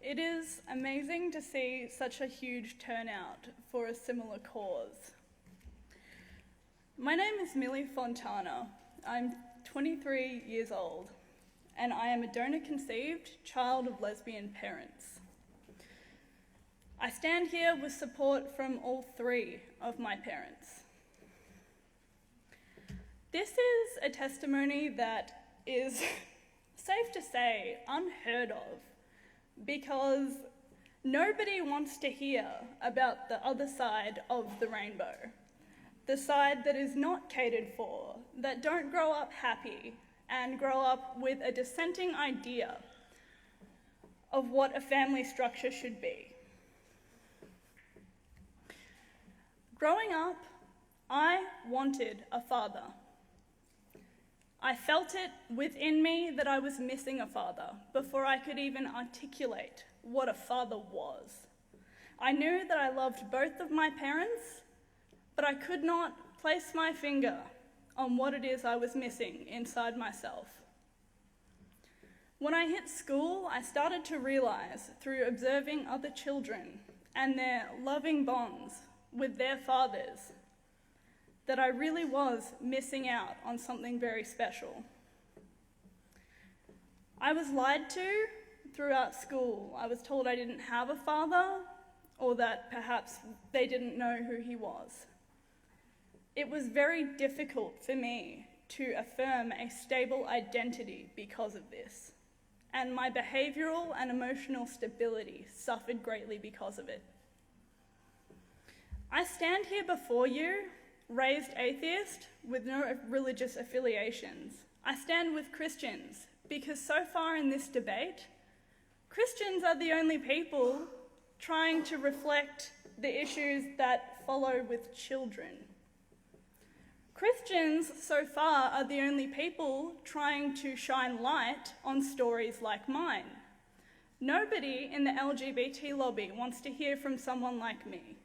It is amazing to see such a huge turnout for a similar cause. My name is Millie Fontana. I'm 23 years old, and I am a donor-conceived child of lesbian parents. I stand here with support from all three of my parents. This is a testimony that is, safe to say, unheard of, because nobody wants to hear about the other side of the rainbow, the side that is not catered for, that don't grow up happy and grow up with a dissenting idea of what a family structure should be. Growing up, I wanted a father. I felt it within me that I was missing a father before I could even articulate what a father was. I knew that I loved both of my parents, but I could not place my finger on what it is I was missing inside myself. When I hit school, I started to realize through observing other children and their loving bonds with their fathers that I really was missing out on something very special. I was lied to throughout school. I was told I didn't have a father, or that perhaps they didn't know who he was. It was very difficult for me to affirm a stable identity because of this, and my behavioral and emotional stability suffered greatly because of it. I stand here before you, raised atheist with no religious affiliations. I stand with Christians because so far in this debate, Christians are the only people trying to reflect the issues that follow with children. Christians so far are the only people trying to shine light on stories like mine. Nobody in the LGBT lobby wants to hear from someone like me.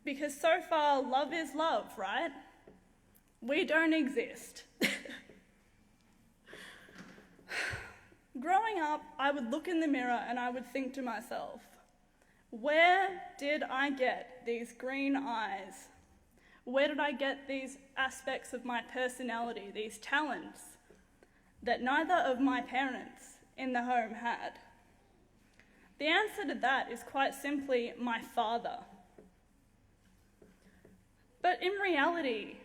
Because so far, love is love, right? We don't exist. Growing up, I would look in the mirror and I would think to myself, where did I get these green eyes? Where did I get these aspects of my personality, these talents that neither of my parents in the home had? The answer to that is quite simply my father. But in reality,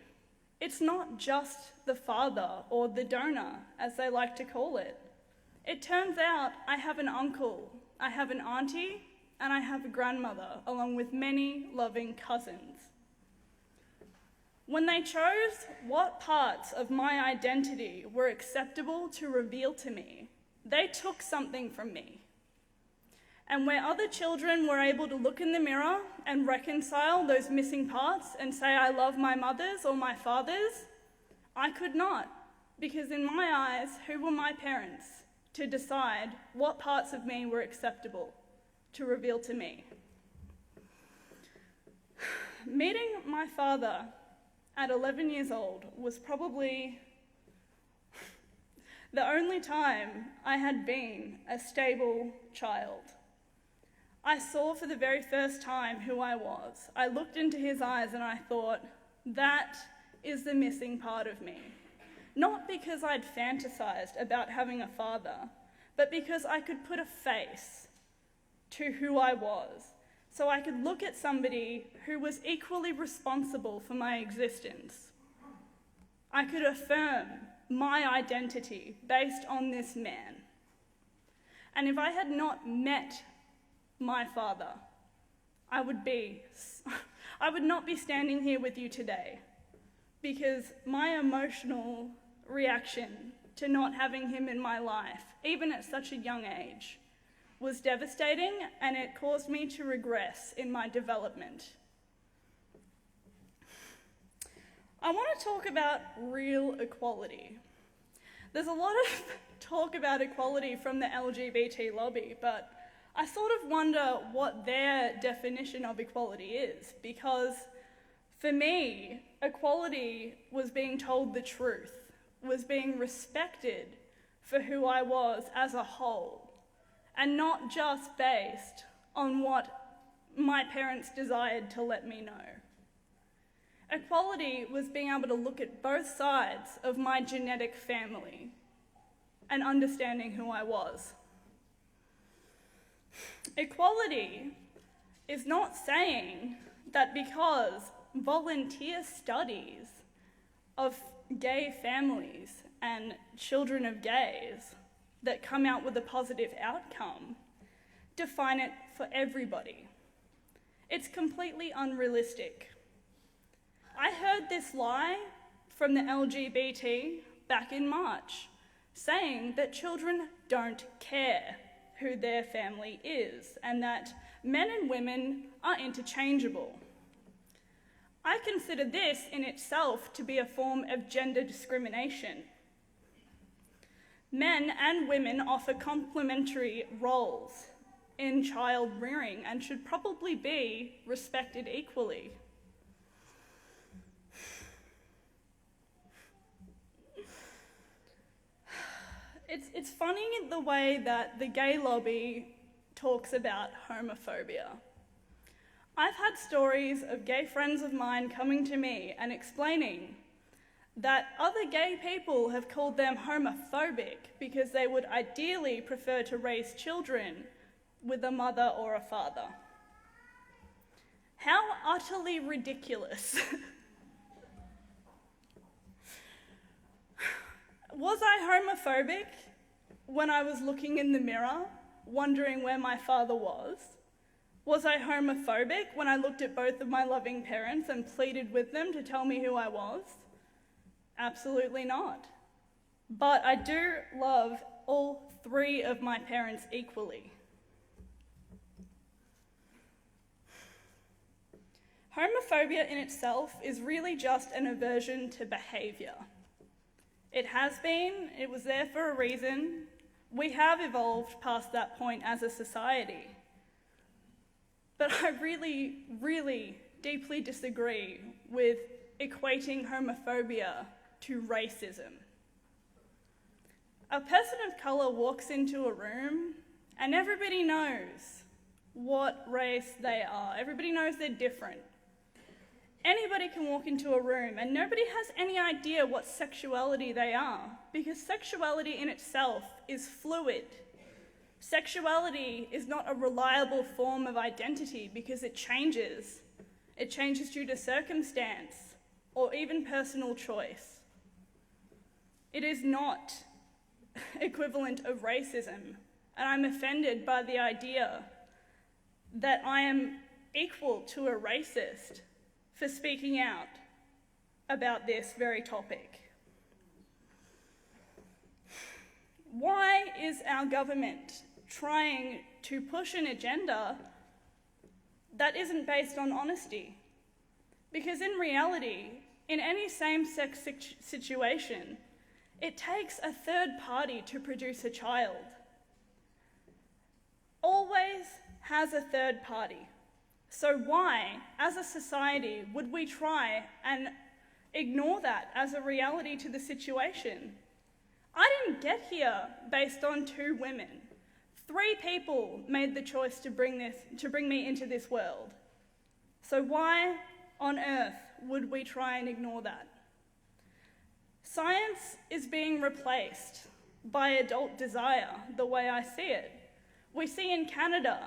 it's not just the father or the donor, as they like to call it. It turns out I have an uncle, I have an auntie, and I have a grandmother, along with many loving cousins. When they chose what parts of my identity were acceptable to reveal to me, they took something from me. And where other children were able to look in the mirror and reconcile those missing parts and say, I love my mothers or my fathers, I could not, because in my eyes, who were my parents to decide what parts of me were acceptable to reveal to me? Meeting my father at 11 years old was probably the only time I had been a stable child. I saw for the very first time who I was. I looked into his eyes and I thought, that is the missing part of me. Not because I'd fantasized about having a father, but because I could put a face to who I was, so I could look at somebody who was equally responsible for my existence. I could affirm my identity based on this man. And if I had not met my father, I would not be standing here with you today, because my emotional reaction to not having him in my life, even at such a young age, was devastating, and it caused me to regress in my development. I want to talk about real equality. There's a lot of talk about equality from the LGBT lobby, but I sort of wonder what their definition of equality is, because for me, equality was being told the truth, was being respected for who I was as a whole, and not just based on what my parents desired to let me know. Equality was being able to look at both sides of my genetic family and understanding who I was. Equality is not saying that because volunteer studies of gay families and children of gays that come out with a positive outcome define it for everybody. It's completely unrealistic. I heard this lie from the LGBT back in March, saying that children don't care who their family is and that men and women are interchangeable. I consider this in itself to be a form of gender discrimination. Men and women offer complementary roles in child rearing and should probably be respected equally. It's funny the way that the gay lobby talks about homophobia. I've had stories of gay friends of mine coming to me and explaining that other gay people have called them homophobic because they would ideally prefer to raise children with a mother or a father. How utterly ridiculous. Was I homophobic when I was looking in the mirror, wondering where my father was? Was I homophobic when I looked at both of my loving parents and pleaded with them to tell me who I was? Absolutely not. But I do love all three of my parents equally. Homophobia in itself is really just an aversion to behaviour. It has been, it was there for a reason. We have evolved past that point as a society. But I really, really deeply disagree with equating homophobia to racism. A person of colour walks into a room and everybody knows what race they are. Everybody knows they're different. Anybody can walk into a room and nobody has any idea what sexuality they are, because sexuality in itself is fluid. Sexuality is not a reliable form of identity because it changes. It changes due to circumstance or even personal choice. It is not equivalent of racism, and I'm offended by the idea that I am equal to a racist for speaking out about this very topic. Why is our government trying to push an agenda that isn't based on honesty? Because in reality, in any same-sex situation, it takes a third party to produce a child. Always has a third party. So why, as a society, would we try and ignore that as a reality to the situation? I didn't get here based on two women. 3 people made the choice to bring me into this world. So why on earth would we try and ignore that? Science is being replaced by adult desire, the way I see it. We see in Canada,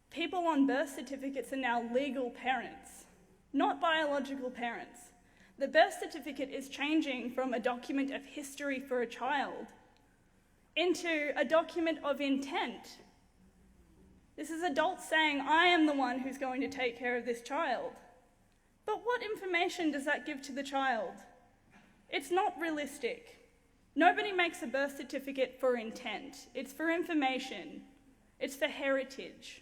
people on birth certificates are now legal parents, not biological parents. The birth certificate is changing from a document of history for a child into a document of intent. This is adults saying, I am the one who's going to take care of this child. But what information does that give to the child? It's not realistic. Nobody makes a birth certificate for intent. It's for information. It's for heritage.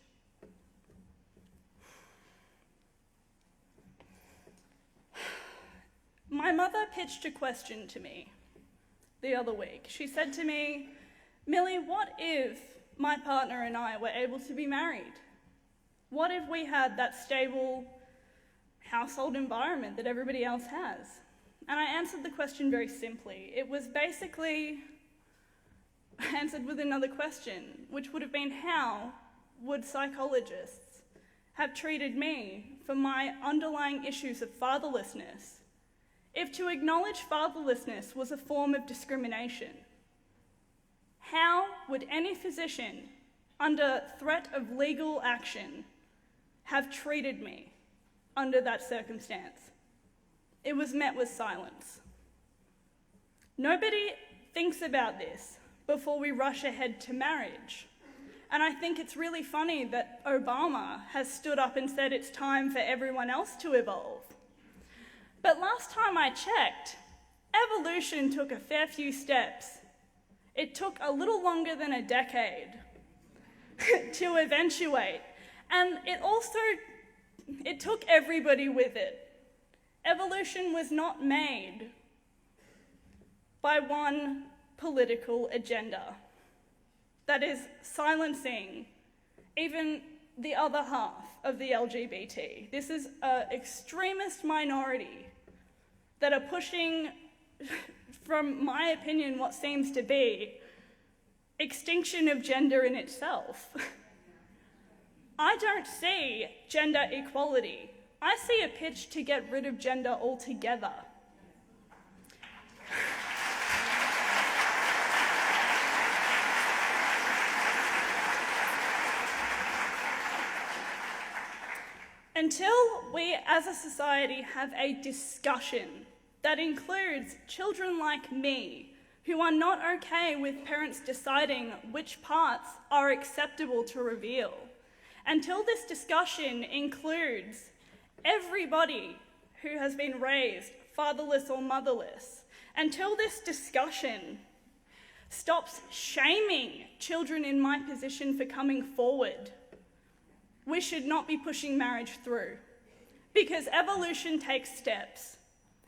My mother pitched a question to me the other week. She said to me, Millie, what if my partner and I were able to be married? What if we had that stable household environment that everybody else has? And I answered the question very simply. It was basically, answered with another question, which would have been, how would psychologists have treated me for my underlying issues of fatherlessness if to acknowledge fatherlessness was a form of discrimination? How would any physician under threat of legal action have treated me under that circumstance? It was met with silence. Nobody thinks about this before we rush ahead to marriage. And I think it's really funny that Obama has stood up and said it's time for everyone else to evolve. But last time I checked, evolution took a fair few steps. It took a little longer than a decade to eventuate. And it took everybody with it. Evolution was not made by one political agenda that is silencing even the other half of the LGBT. This is an extremist minority that are pushing, from my opinion, what seems to be extinction of gender in itself. I don't see gender equality. I see a pitch to get rid of gender altogether. Until we as a society have a discussion that includes children like me who are not okay with parents deciding which parts are acceptable to reveal, until this discussion includes everybody who has been raised fatherless or motherless, until this discussion stops shaming children in my position for coming forward, we should not be pushing marriage through, because evolution takes steps.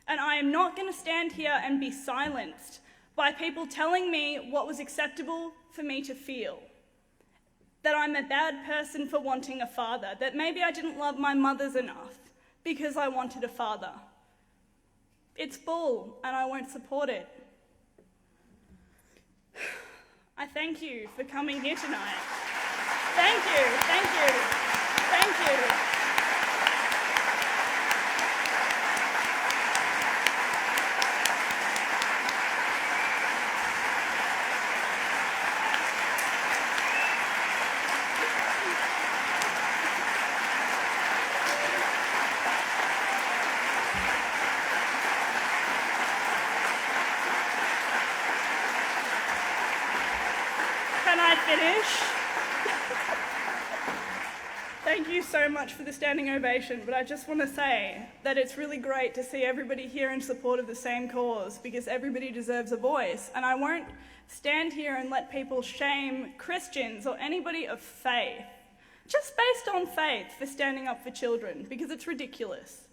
And I am not going to stand here and be silenced by people telling me what was acceptable for me to feel. That I'm a bad person for wanting a father, that maybe I didn't love my mothers enough because I wanted a father. It's bull, and I won't support it. I thank you for coming here tonight. Thank you, thank you, thank you. Can I finish? Thank you so much for the standing ovation, but I just want to say that it's really great to see everybody here in support of the same cause, because everybody deserves a voice, and I won't stand here and let people shame Christians or anybody of faith, just based on faith, for standing up for children, because it's ridiculous.